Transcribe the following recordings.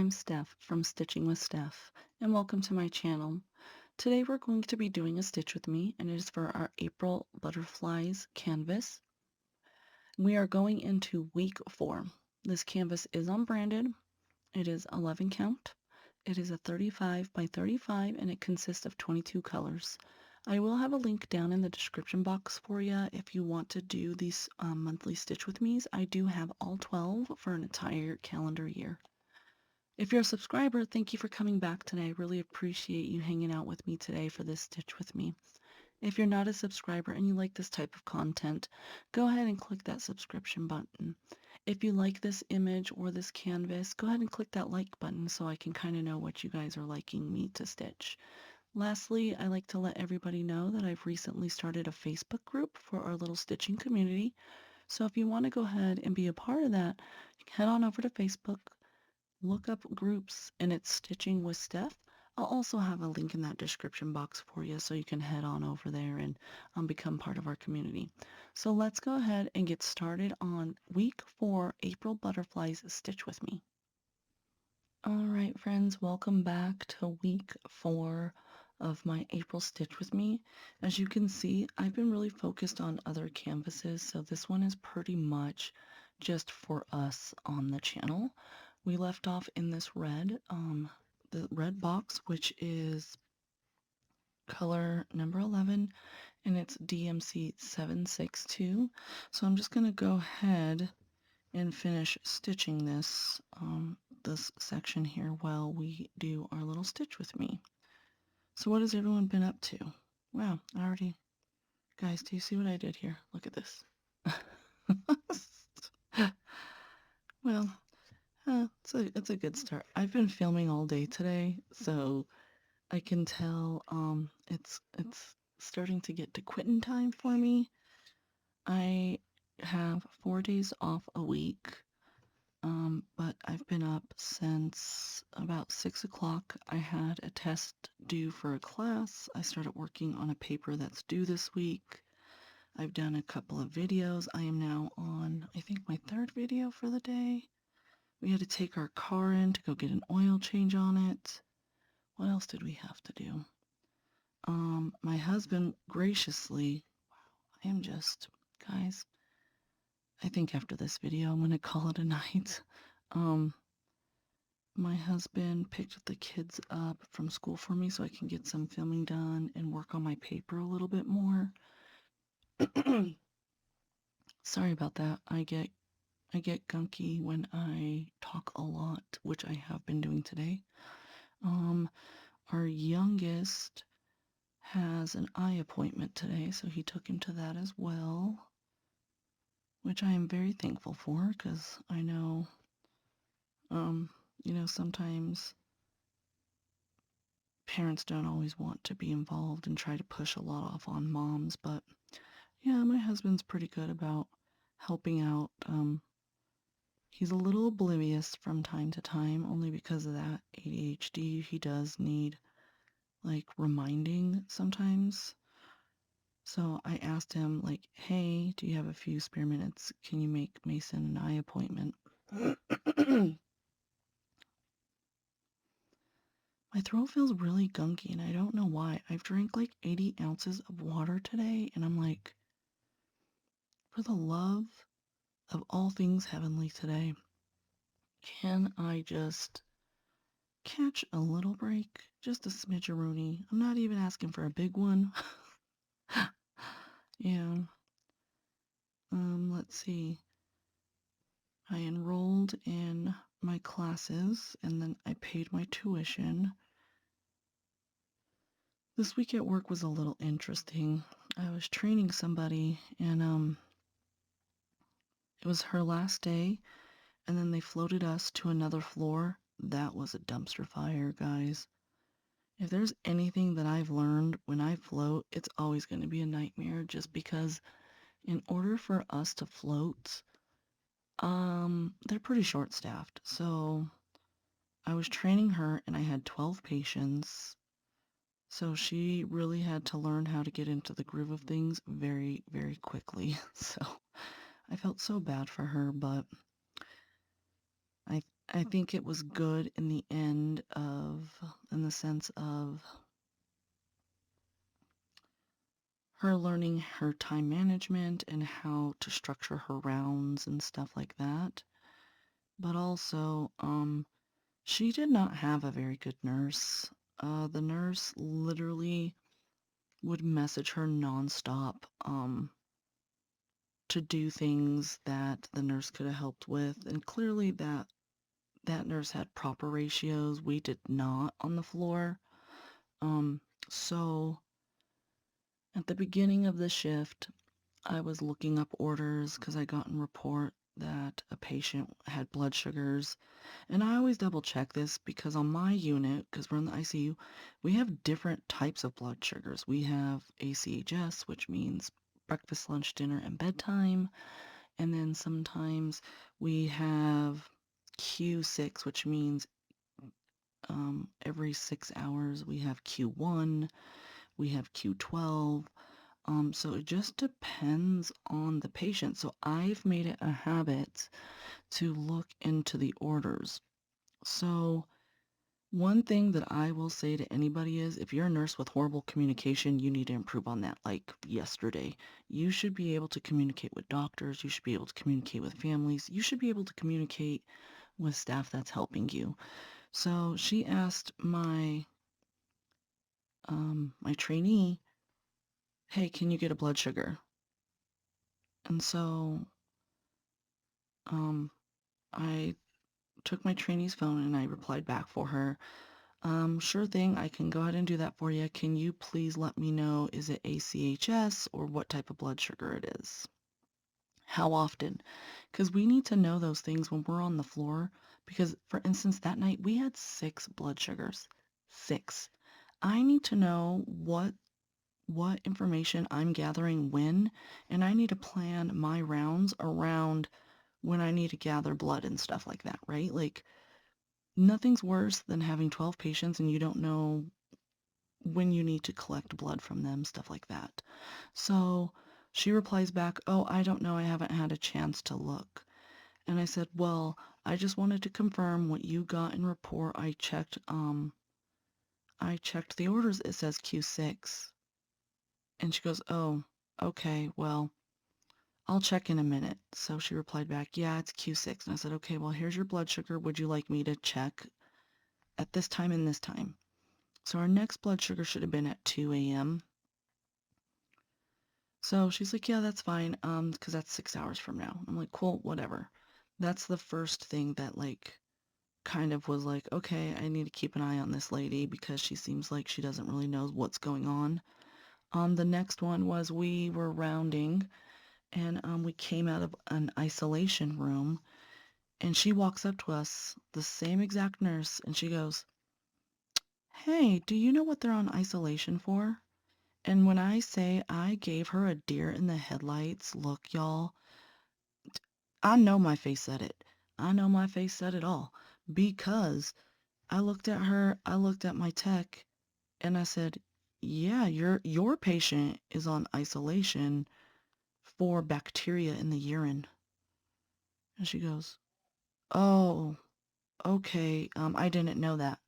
I'm Steph from Stitching with Steph, and welcome to my channel. Today we're going to be doing a stitch with me, and it is for our April Butterflies canvas. We are going into week 4. This canvas is unbranded. It is 11 count. It is a 35 by 35, and it consists of 22 colors. I will have a link down in the description box for you if you want to do these monthly stitch with me's. I do have all 12 for an entire calendar year. If you're a subscriber, thank you for coming back today. I really appreciate you hanging out with me today for this stitch with me. If you're not a subscriber and you like this type of content, go ahead and click that subscription button. If you like this image or this canvas, go ahead and click that like button so I can kind of know what you guys are liking me to stitch. Lastly, I like to let everybody know that I've recently started a Facebook group for our little stitching community. So if you want to go ahead and be a part of that, head on over to Facebook, look up groups, and it's Stitching with Steph. I'll also have a link in that description box for you so you can head on over there and become part of our community. So let's go ahead and get started on week 4, April Butterflies Stitch with me. All right, friends, welcome back to week 4 of my April Stitch with me. As you can see, I've been really focused on other canvases, so this one is pretty much just for us on the channel. We left off in this red, the red box, which is color number 11, and it's DMC 762. So I'm just going to go ahead and finish stitching this, this section here while we do our little stitch with me. So what has everyone been up to? Wow, guys, do you see what I did here? Look at this. Well, it's a good start. I've been filming all day today, so I can tell it's starting to get to quitting time for me. I have 4 days off a week, but I've been up since about 6 o'clock. I had a test due for a class. I started working on a paper that's due this week. I've done a couple of videos. I am now on, I think, my 3rd video for the day. We had to take our car in to go get an oil change on it. What else did we have to do? My husband graciously, wow, I am just, guys, I think after this video, I'm going to call it a night. My husband picked the kids up from school for me so I can get some filming done and work on my paper a little bit more. Sorry about that. I get gunky when I talk a lot, which I have been doing today. Our youngest has an eye appointment today, so he took him to that as well, which I am very thankful for because I know, sometimes parents don't always want to be involved and try to push a lot off on moms, but yeah, my husband's pretty good about helping out. He's a little oblivious from time to time, only because of that ADHD. He does need, like, reminding sometimes. So I asked him, like, hey, do you have a few spare minutes? Can you make Mason an eye appointment? My throat feels really gunky, and I don't know why. I've drank like 80 ounces of water today, and I'm like, for the love of all things heavenly today, can I just catch a little break? Just a smidgeroonie. I'm not even asking for a big one. Yeah. Let's see. I enrolled in my classes, and then I paid my tuition. This week at work was a little interesting. I was training somebody, and it was her last day, and then they floated us to another floor. That was a dumpster fire, guys. If there's anything that I've learned when I float, it's always going to be a nightmare, just because in order for us to float, they're pretty short-staffed. So I was training her, and I had 12 patients. So she really had to learn how to get into the groove of things very, very quickly. So I felt so bad for her, but I think it was good in the end in the sense of her learning her time management and how to structure her rounds and stuff like that. But also, she did not have a very good nurse. The nurse literally would message her nonstop, to do things that the nurse could have helped with, and clearly that nurse had proper ratios. We did not on the floor. Um, so at the beginning of the shift, I was looking up orders because I got a report that a patient had blood sugars. And I always double check this because on my unit, because we're in the ICU, we have different types of blood sugars. We have ACHS, which means breakfast, lunch, dinner, and bedtime. And then sometimes we have Q6, which means every 6 hours. We have Q1, we have Q12. So it just depends on the patient. So I've made it a habit to look into the orders. So one thing that I will say to anybody is if you're a nurse with horrible communication, you need to improve on that like yesterday. You should be able to communicate with doctors. You should be able to communicate with families. You should be able to communicate with staff that's helping you. So she asked my trainee, "Hey, can you get a blood sugar?" And so um, I took my trainee's phone and I replied back for her. Sure thing, I can go ahead and do that for you. Can you please let me know, is it ACHS or what type of blood sugar it is? How often? Because we need to know those things when we're on the floor. Because, for instance, that night we had 6 blood sugars. 6. I need to know what information I'm gathering when, and I need to plan my rounds around when I need to gather blood and stuff like that, right? Like, nothing's worse than having 12 patients and you don't know when you need to collect blood from them, stuff like that. So she replies back, "Oh, I don't know. I haven't had a chance to look." And I said, "Well, I just wanted to confirm what you got in report. I checked the orders. It says Q6." And she goes, "Oh, okay. Well, I'll check in a minute." So she replied back, "Yeah, it's Q6." And I said, "Okay, well, here's your blood sugar. Would you like me to check at this time and this time?" So our next blood sugar should have been at 2 a.m. So she's like, "Yeah, that's fine, because that's 6 hours from now." I'm like, "Cool, whatever." That's the first thing that like kind of was like, okay, I need to keep an eye on this lady because she seems like she doesn't really know what's going on. The next one was we were rounding and we came out of an isolation room and she walks up to us, the same exact nurse, and she goes, "Hey, do you know what they're on isolation for?" And when I say I gave her a deer in the headlights look, y'all, I know my face said it. I know my face said it all because I looked at her, I looked at my tech, and I said, "Yeah, your patient is on isolation for bacteria in the urine." And she goes, "Oh, okay. I didn't know that."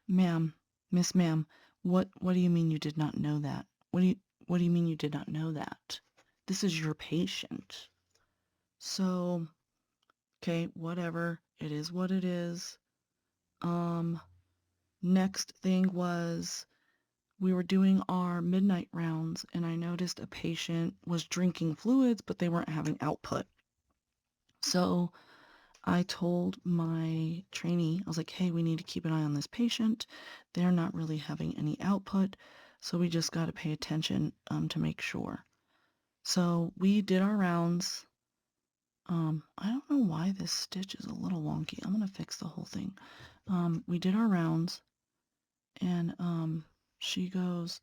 "Ma'am, Miss Ma'am, what do you mean you did not know that? What do you mean you did not know that? This is your patient." So, okay, whatever. It is what it is. Um, Next thing was we were doing our midnight rounds and I noticed a patient was drinking fluids, but they weren't having output. So I told my trainee, I was like, "Hey, we need to keep an eye on this patient. They're not really having any output. So we just got to pay attention to make sure." So we did our rounds. I don't know why this stitch is a little wonky. I'm going to fix the whole thing. We did our rounds and she goes,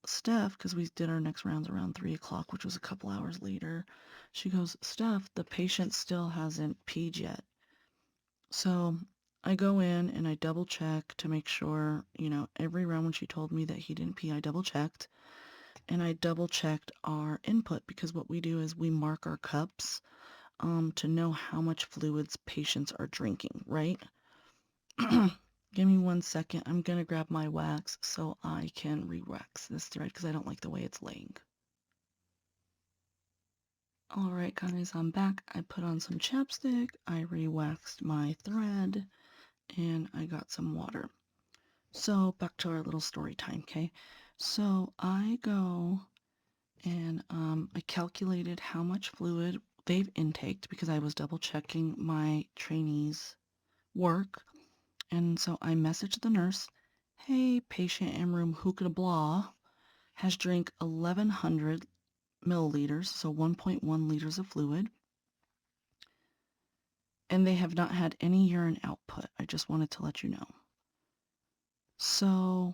"Steph," because we did our next rounds around 3 o'clock, which was a couple hours later. She goes, "Steph, the patient still hasn't peed yet." So I go in and I double check to make sure, every round when she told me that he didn't pee, I double checked. And I double checked our input because what we do is we mark our cups to know how much fluids patients are drinking, right? Give me 1 second. I'm gonna grab my wax so I can re-wax this thread because I don't like the way it's laying. Alright guys, I'm back. I put on some chapstick, I re-waxed my thread, and I got some water. So back to our little story time, okay? So I go and I calculated how much fluid they've intaked because I was double checking my trainees' work. And so I messaged the nurse, hey, patient in room hookah blah has drank 1100 milliliters, so 1.1 liters of fluid, and they have not had any urine output. I just wanted to let you know. So,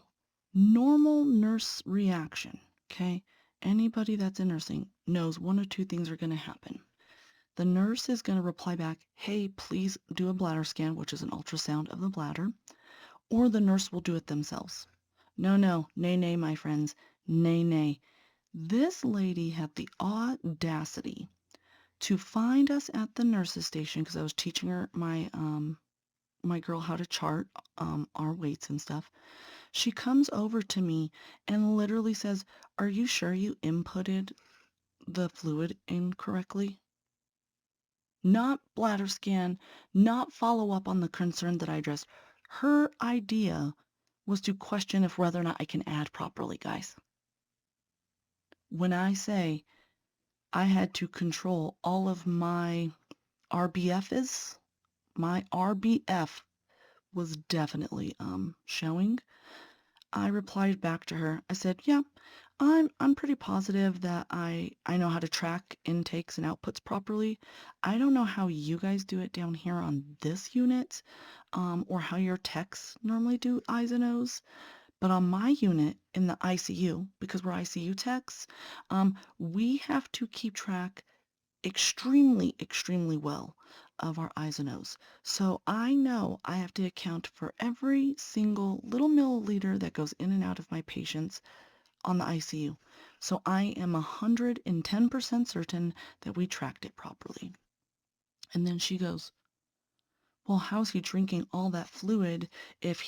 normal nurse reaction, okay? Anybody that's in nursing knows one or two things are going to happen. The nurse is going to reply back, hey, please do a bladder scan, which is an ultrasound of the bladder, or the nurse will do it themselves. No, no, nay, nay, my friends, nay, nay. This lady had the audacity to find us at the nurse's station because I was teaching her my girl how to chart our weights and stuff. She comes over to me and literally says, "Are you sure you inputted the fluid incorrectly?" Not bladder scan, not follow up on the concern that I addressed. Her idea was to question if whether or not I can add properly, guys. When I say I had to control all of my RBFs, my RBF was definitely showing. I replied back to her. I said, "Yeah, I'm pretty positive that I know how to track intakes and outputs properly. I don't know how you guys do it down here on this unit, or how your techs normally do I's and O's, but on my unit in the ICU, because we're ICU techs, we have to keep track extremely, extremely well of our I's and O's. So I know I have to account for every single little milliliter that goes in and out of my patients on the ICU. So I am 110% certain that we tracked it properly." And then she goes, "Well, how's he drinking all that fluid if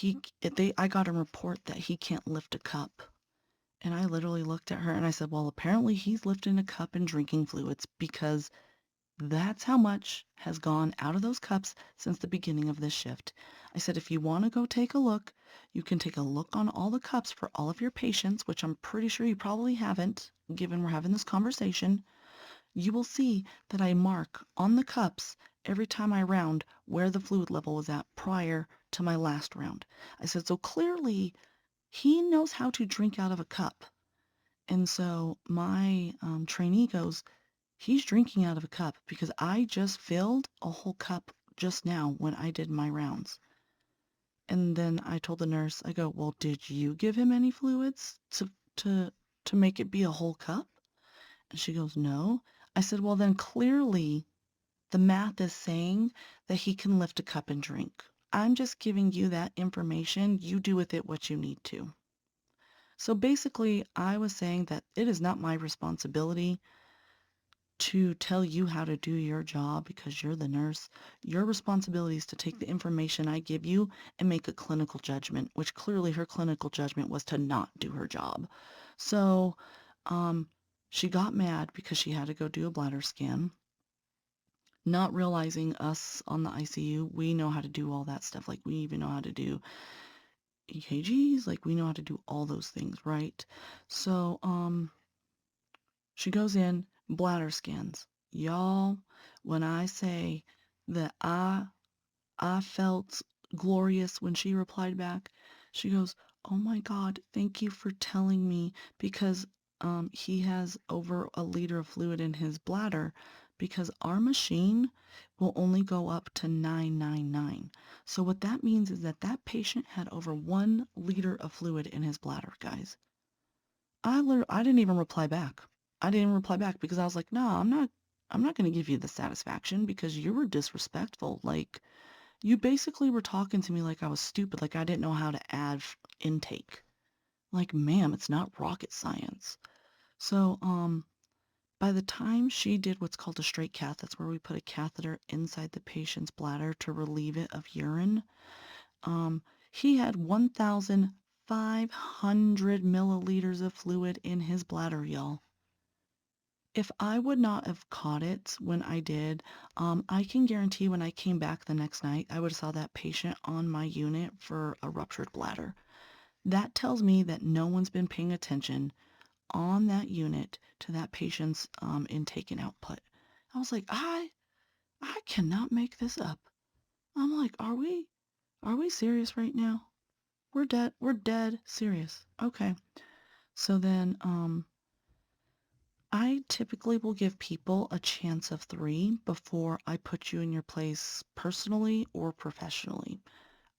I got a report that he can't lift a cup?" And I literally looked at her and I said, "Well, apparently he's lifting a cup and drinking fluids because that's how much has gone out of those cups since the beginning of this shift." I said, "If you want to go take a look, you can take a look on all the cups for all of your patients, which I'm pretty sure you probably haven't, given we're having this conversation. You will see that I mark on the cups every time I round where the fluid level was at prior to my last round." I said, "So clearly he knows how to drink out of a cup." And so my trainee goes, "He's drinking out of a cup because I just filled a whole cup just now when I did my rounds." And then I told the nurse, I go, "Well, did you give him any fluids to to make it be a whole cup?" And she goes, "No." I said, "Well, then clearly the math is saying that he can lift a cup and drink. I'm just giving you that information. You do with it what you need to." So basically, I was saying that it is not my responsibility to tell you how to do your job because you're the nurse. Your responsibility is to take the information I give you and make a clinical judgment, which clearly her clinical judgment was to not do her job. So, um, she got mad because she had to go do a bladder scan, not realizing us on the ICU, we know how to do all that stuff. Like, we even know how to do EKGs, like, we know how to do all those things, right? So, she goes in, bladder scans. Y'all, when I say that I felt glorious when she replied back, she goes, "Oh my God, thank you for telling me because he has over a liter of fluid in his bladder because our machine will only go up to 999." So what that means is that that patient had over 1 liter of fluid in his bladder, guys. I didn't even reply back. I didn't reply back because I was like, "No, I'm not going to give you the satisfaction because you were disrespectful. Like, you basically were talking to me like I was stupid, like I didn't know how to add intake. Like, ma'am, it's not rocket science." So, By the time she did what's called a straight cath, that's where we put a catheter inside the patient's bladder to relieve it of urine. Um, he had 1,500 milliliters of fluid in his bladder, y'all. If I would not have caught it when I did, I can guarantee when I came back the next night, I would have saw that patient on my unit for a ruptured bladder. That tells me that no one's been paying attention on that unit to that patient's intake and output. I was like, I cannot make this up. I'm like, are we serious right now? We're dead serious. Okay. So then I typically will give people a chance of 3 before I put you in your place personally or professionally.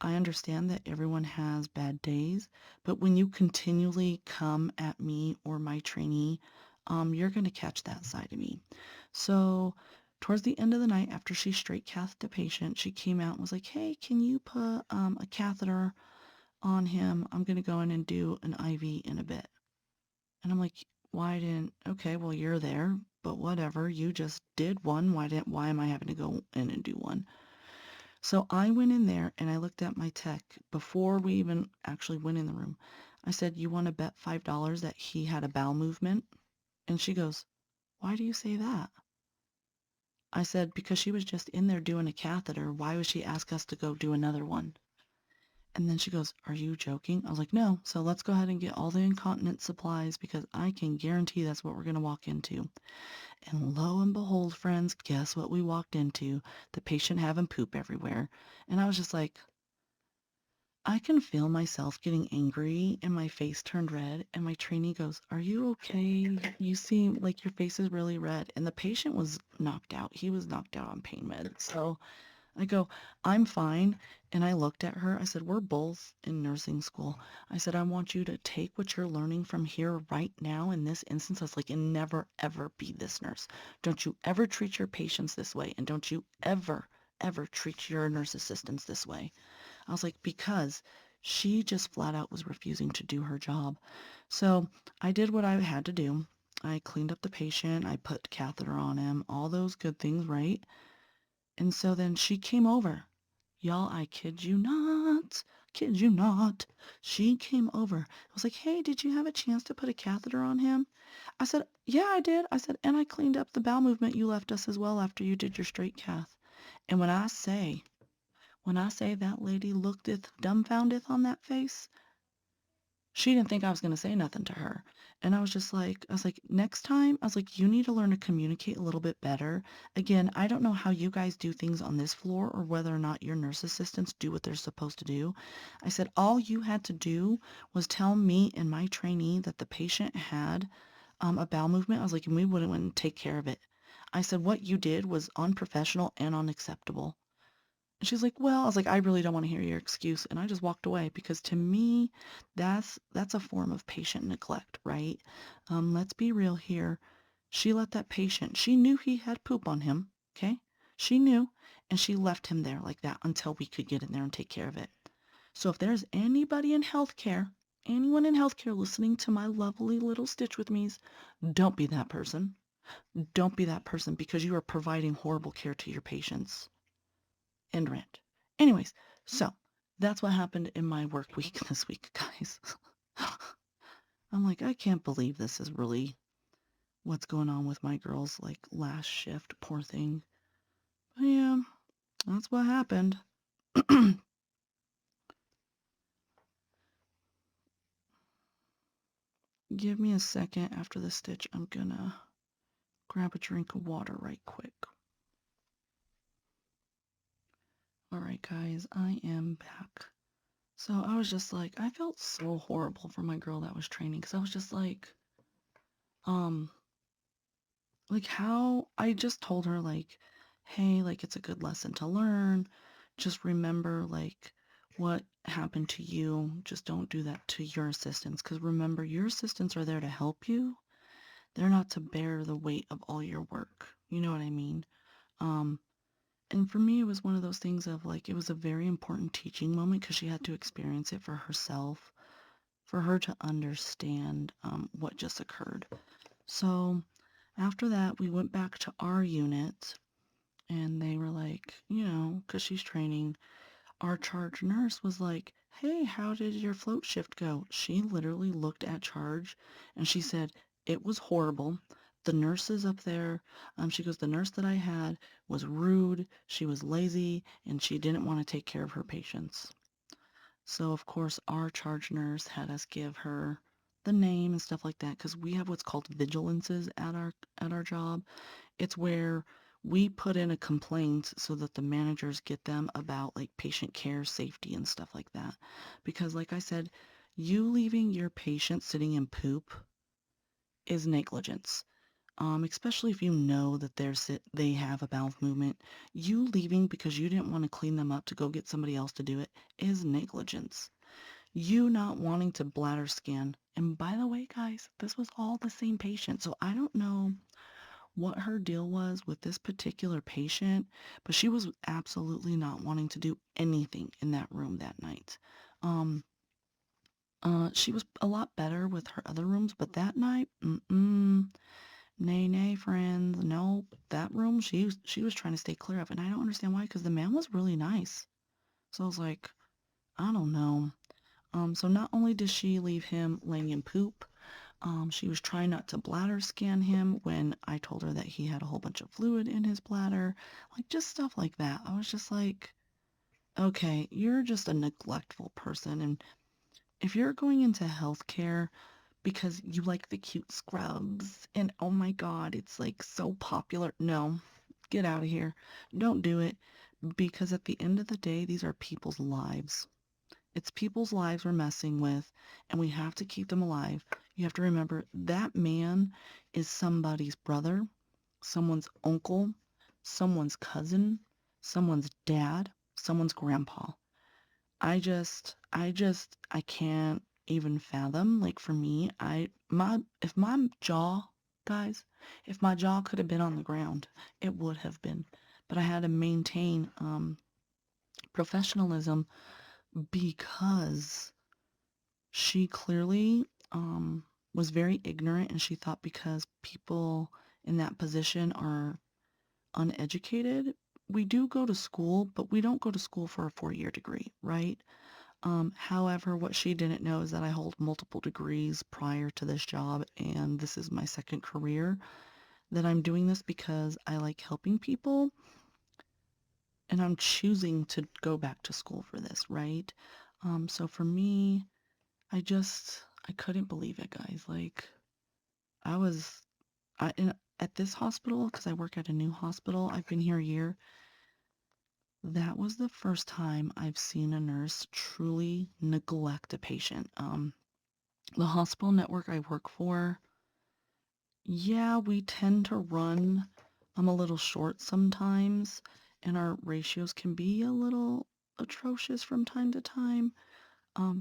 I understand that everyone has bad days, but when you continually come at me or my trainee, you're going to catch that side of me. So towards the end of the night, after she straight cathed the patient, she came out and was like, hey, can you put a catheter on him? I'm going to go in and do an IV in a bit. And I'm like, okay, well, you're there, but whatever. You just did one. Why am I having to go in and do one? So I went in there and I looked at my tech before we even actually went in the room. I said, you want to bet $5 that he had a bowel movement? And she goes, why do you say that? I said, because she was just in there doing a catheter. Why would she ask us to go do another one? And then she goes, are you joking? I was like, no. So let's go ahead and get all the incontinence supplies because I can guarantee that's what we're going to walk into. And lo and behold, friends, guess what we walked into? The patient having poop everywhere. And I was just like, I can feel myself getting angry and my face turned red. And my trainee goes, are you okay? You seem like your face is really red. And the patient was knocked out. He was knocked out on pain meds. So I go, I'm fine. And I looked at her. I said, we're both in nursing school. I said, I want you to take what you're learning from here right now in this instance. I was like, and never, ever be this nurse. Don't you ever treat your patients this way. And don't you ever, ever treat your nurse assistants this way. I was like, because she just flat out was refusing to do her job. So I did what I had to do. I cleaned up the patient. I put catheter on him, all those good things, right? And so then she came over. Y'all, I kid you not. Kid you not. She came over. I was like, hey, did you have a chance to put a catheter on him? I said, yeah, I did. I said, and I cleaned up the bowel movement you left us as well after you did your straight cath. And when I say that lady looked dumbfounded on that face, she didn't think I was going to say nothing to her. And I was like, next time, I was like, you need to learn to communicate a little bit better. Again, I don't know how you guys do things on this floor or whether or not your nurse assistants do what they're supposed to do. I said, all you had to do was tell me and my trainee that the patient had a bowel movement. I was like, and we wouldn't take care of it. I said, what you did was unprofessional and unacceptable. And she's like, well, I was like, I really don't want to hear your excuse. And I just walked away because to me, that's a form of patient neglect, right? Let's be real here. She let that patient, she knew he had poop on him, okay? She knew, and she left him there like that until we could get in there and take care of it. So if there's anybody in healthcare, anyone in healthcare listening to my lovely little Stitch with me's, don't be that person. Don't be that person because you are providing horrible care to your patients. End rant. Anyways, so that's what happened in my work week this week, guys. I'm like, I can't believe this is really what's going on with my girl's like last shift. Poor thing. But yeah, that's what happened. Give me a second after the stitch. I'm gonna grab a drink of water right quick. All right, guys, I am back. So I was just like, I felt so horrible for my girl that was training because I was just um, like how I just told her like, hey, like it's a good lesson to learn. Just remember like what happened to you. Just don't do that to your assistants because remember your assistants are there to help you. They're not to bear the weight of all your work. You know what I mean? Um, and for me, it was one of those things of like, it was a very important teaching moment because she had to experience it for herself, for her to understand what just occurred. So After that, we went back to our unit and they were like, because she's training, our charge nurse was like, "Hey, how did your float shift go?" She literally looked at charge and she said, "It was horrible. The nurses up there," she goes, "the nurse that I had was rude, she was lazy, and she didn't want to take care of her patients." So, of course, our charge nurse had us give her the name and stuff like that because we have what's called vigilances at our job. It's where we put in a complaint so that the managers get them about like patient care, safety, and stuff like that. Because, like I said, you leaving your patient sitting in poop is negligence. Especially if you know that they have a bowel movement. You leaving because you didn't want to clean them up to go get somebody else to do it is negligence. You not wanting to bladder scan. And by the way, guys, this was all the same patient. So I don't know what her deal was with this particular patient, but she was absolutely not wanting to do anything in that room that night. Um, she was a lot better with her other rooms, but that night, nay, nay, friends, nope. That room, she was trying to stay clear of, and I don't understand why, because the man was really nice. So I was like, I don't know. So not only did she leave him laying in poop, she was trying not to bladder scan him when I told her that he had a whole bunch of fluid in his bladder, like just stuff like that. I was just like, okay, you're just a neglectful person. And if you're going into healthcare because you like the cute scrubs and oh my God, it's like so popular, no, get out of here. Don't do it because at the end of the day, these are people's lives. It's people's lives we're messing with, and we have to keep them alive. You have to remember that man is somebody's brother, someone's uncle, someone's cousin, someone's dad, someone's grandpa. I can't even fathom. Like for me, if my jaw, guys, if my jaw could have been on the ground, it would have been. But I had to maintain professionalism because she clearly was very ignorant and she thought because people in that position are uneducated, we do go to school, but we don't go to school for a 4-year degree, right? However, what she didn't know is that I hold multiple degrees prior to this job, and this is my second career that I'm doing this because I like helping people, and I'm choosing to go back to school for this, right? So for me, I couldn't believe it, guys. Like, I was, at this hospital, because I work at a new hospital, I've been here a year. That was the first time I've seen a nurse truly neglect a patient. The hospital network I work for, yeah, we tend to run a little short sometimes, and our ratios can be a little atrocious from time to time.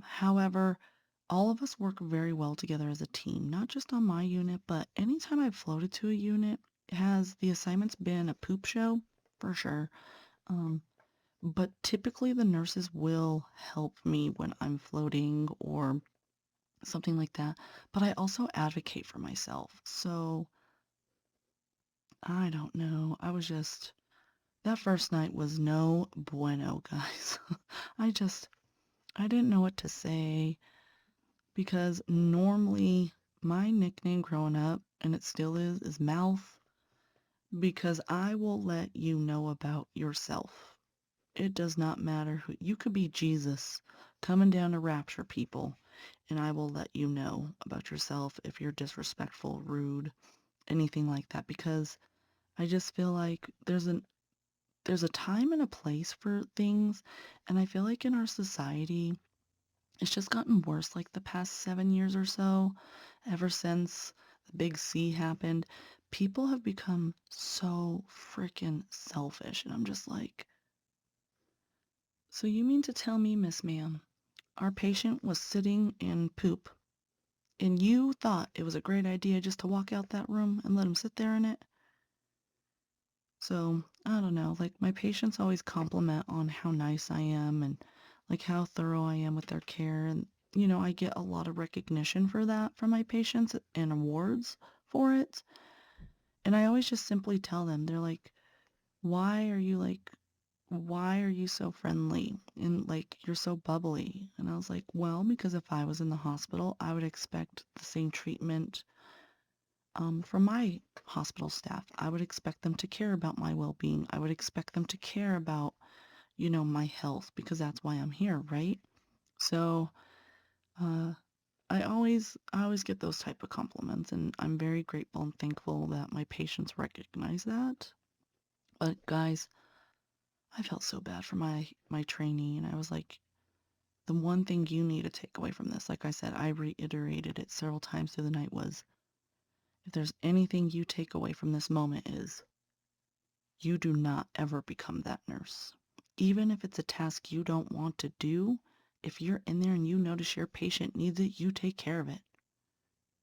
However, all of us work very well together as a team, not just on my unit, but anytime I've floated to a unit, has the assignments been a poop show? For sure. Um, but typically the nurses will help me when I'm floating or something like that. But I also advocate for myself. So I don't know. That first night was no bueno, guys. I just, I didn't know what to say. Because normally my nickname growing up, and it still is Mouth, because I will let you know about yourself. It does not matter who, you could be Jesus coming down to rapture people, and I will let you know about yourself if you're disrespectful, rude, anything like that, because I just feel like there's a time and a place for things, and I feel like in our society, it's just gotten worse like the past 7 years or so. Ever since the big C happened, people have become so freaking selfish. And I'm just like, so you mean to tell me, Miss Ma'am, our patient was sitting in poop and you thought it was a great idea just to walk out that room and let him sit there in it? So, I don't know, like my patients always compliment on how nice I am and like how thorough I am with their care. And, I get a lot of recognition for that from my patients and awards for it. And I always just simply tell them, they're like, why are you like, why are you so friendly and like you're so bubbly? And I was like, well, because if I was in the hospital, I would expect the same treatment from my hospital staff. I would expect them to care about my well-being. I would expect them to care about, my health because that's why I'm here, right? So, uh, I always get those type of compliments, and I'm very grateful and thankful that my patients recognize that. But guys, I felt so bad for my trainee, and I was like, the one thing you need to take away from this, like I said, I reiterated it several times through the night, was if there's anything you take away from this moment is you do not ever become that nurse. Even if it's a task you don't want to do, if you're in there and you notice your patient needs it, you take care of it.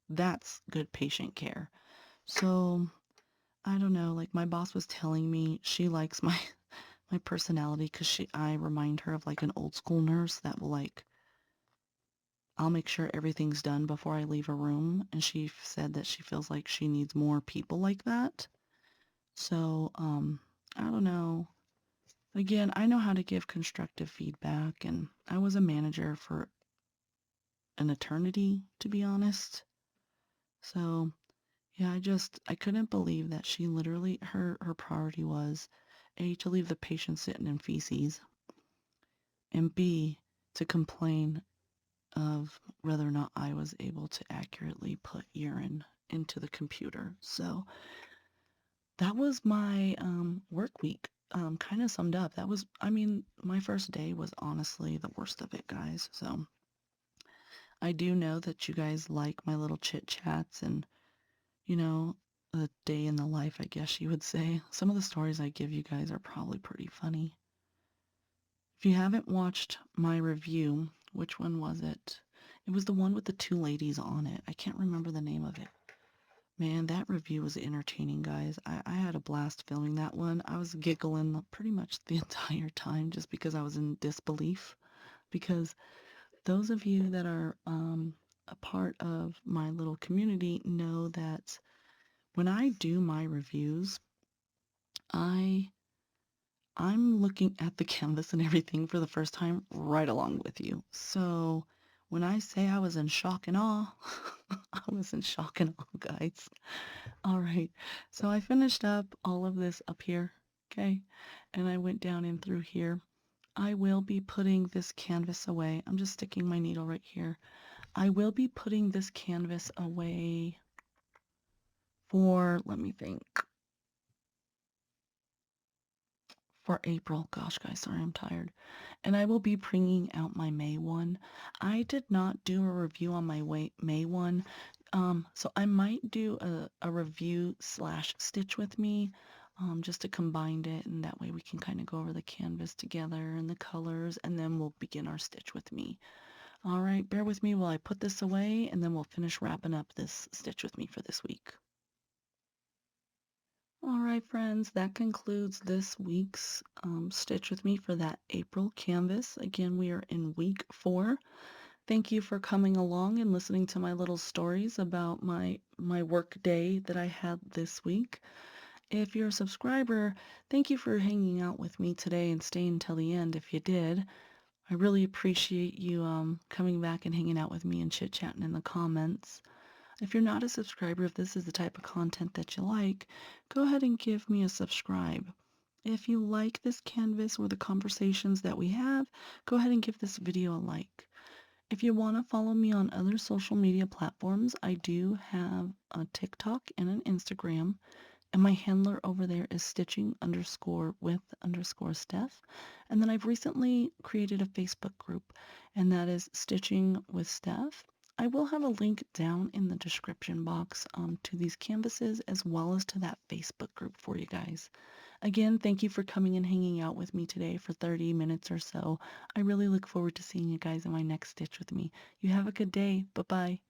That's good patient care. So, I don't know, like my boss was telling me she likes my my personality because I remind her of like an old school nurse that will like I'll make sure everything's done before I leave a room, and she said that she feels like she needs more people like that. So, I don't know. Again, I know how to give constructive feedback, and I was a manager for an eternity, to be honest. So, yeah, I couldn't believe that she literally, her priority was A, to leave the patient sitting in feces, and B, to complain of whether or not I was able to accurately put urine into the computer. So that was my work week. Kind of summed up. That was, I mean, my first day was honestly the worst of it, guys. So I do know that you guys like my little chit chats and, you know, a day in the life, I guess you would say. Some of the stories I give you guys are probably pretty funny. If you haven't watched my review, which one was it? It was the one with the two ladies on it. I can't remember the name of it. Man, that review was entertaining, guys. I had a blast filming that one. I was giggling pretty much the entire time just because I was in disbelief. Because those of you that are a part of my little community know that when I do my reviews, I I'm looking at the canvas and everything for the first time right along with you. So when I say I was in shock and awe, I was in shock and awe, guys. All right. So I finished up all of this up here, okay? And I went down in through here. I will be putting this canvas away. I'm just sticking my needle right here. I will be putting this canvas away for, let me think, for April. Gosh, guys, sorry, I'm tired. And I will be bringing out my May one. I did not do a review on my May one, so I might do a review slash stitch with me, just to combine it, and that way we can kind of go over the canvas together and the colors, and then we'll begin our stitch with me. All right, bear with me while I put this away, and then we'll finish wrapping up this stitch with me for this week. All right, friends, that concludes this week's Stitch with Me for that April canvas. Again, we are in week 4. Thank you for coming along and listening to my little stories about my work day that I had this week. If you're a subscriber, thank you for hanging out with me today and staying until the end if you did. I really appreciate you coming back and hanging out with me and chit-chatting in the comments. If you're not a subscriber, if this is the type of content that you like, go ahead and give me a subscribe. If you like this canvas or the conversations that we have, go ahead and give this video a like. If you want to follow me on other social media platforms, I do have a TikTok and an Instagram, and my handler over there is stitching_with_Steph. And then I've recently created a Facebook group, and that is Stitching with Steph. I will have a link down in the description box to these canvases as well as to that Facebook group for you guys. Again, thank you for coming and hanging out with me today for 30 minutes or so. I really look forward to seeing you guys in my next stitch with me. You have a good day. Bye-bye.